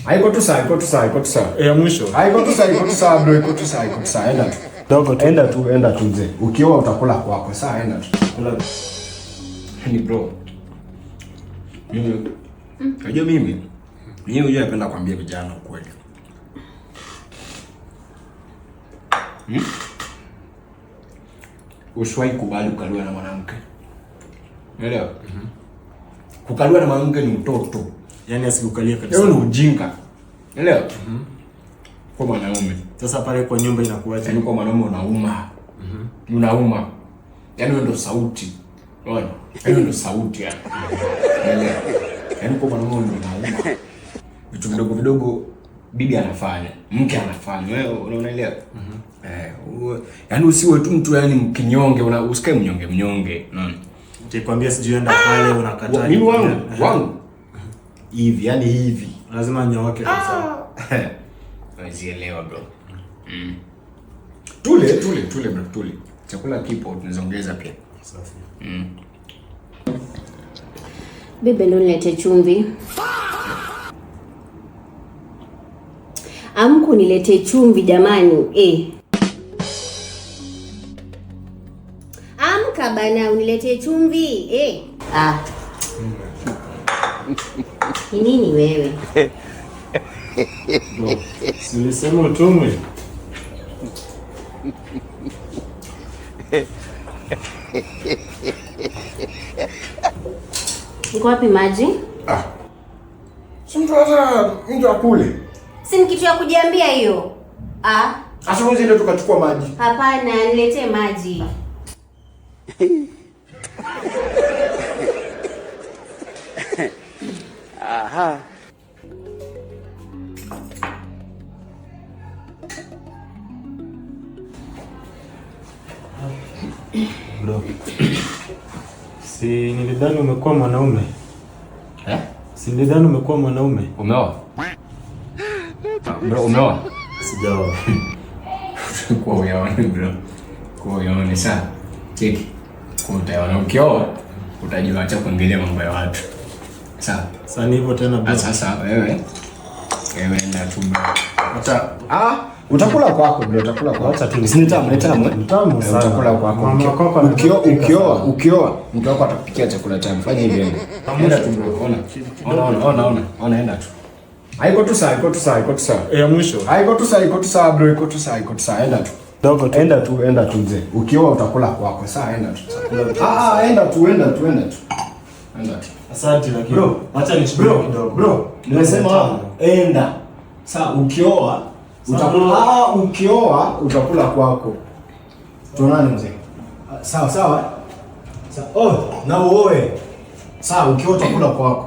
Haiko tu saa, iko tu saa, iko tu saa. Ya mwisho. Haiko tu saa, iko tu saa bro, iko tu saa, iko tu saa. Enda tu. Dogo tu. Enda tu mzee. Ukioa utakula kwako. Saa enda tu. Kula. Ni bro. Unajua mimi unajua napenda kuambia vijana ukweli. Usiwahi kubali kukaliwa na mwanamke. Unaelewa? Kukaliwa na mwanamke ni mtoto. Yaani asikukalia kabisa. Hiyo ni ujinga. Unaelewa? Kwa mwanaume. Sasa pale kwa nyumba inakuaje? Yaani kwa mwanaume unauma. Unauma. Yaani wewe ndo sauti. Unaona? Yaani ndo sauti yani. Unaelewa? Yaani kwa mwanaume unauma. Vitu vidogo vidogo bibi anafanya, mke anafanya. Wewe unaelewa? Yaani usiwe tu mtu yani mkinyonge, usikae mnyonge. Unaona? Nikwambia sijienda pale unakataa. Mimi wangu. Hivi, yani hivi. Lazima nyooke kabisa. Unazielewa bro. Tule bro, tule. Chakula kipo tunaongeza pia. Safi. Bebe ndo nilete chumvi. Amku nilete chumvi jamani. Amka bana unilete chumvi. Ni nini wewe? Silisema utumwe. Iko wapi maji? Si mtu akule. Si kitu ya kujiambia hiyo. Asiwezi ndio tukachukua maji. Hapana, niletee maji. Aha. Bro. Si nilidhani umekuwa mwanaume. Si nilidhani umekuwa mwanaume. Umeoa? Bro, umeoa? Sijaoa. Kwa uyaone bro. Kwa uyaone sana. Cheki. Kwa utaona ukioa utajua acha kuingilia mambo ya watu. Sawa. Sasa ni hivyo tena bro. Sasa wewe nenda tu bro. Hata utakula kwako bro, utakula kwako. Acha tu. Si nitamu sana. Utakula kwako. Ukioa mtu wako atakupikia chakula tamu. Fanya hivyo. Enda tu bro. Ona enda tu. Haiko tu saa, iko tu saa, iko tu saa. Ya mwisho. Haiko tu saa, iko tu saa bro, iko tu saa, iko tu saa. Enda tu. Dogo tu. Enda tu mzee. Ukioa utakula kwako. Saa enda tu. Enda tu. Enda tu. Asante lakini. Bro, acha nichukue kidogo. Bro, nimesema enda. Sasa ukioa utakula kwako. Tuonane mzee. Sawa. Sawa, na uoe. Sawa, ukioa utakula kwako.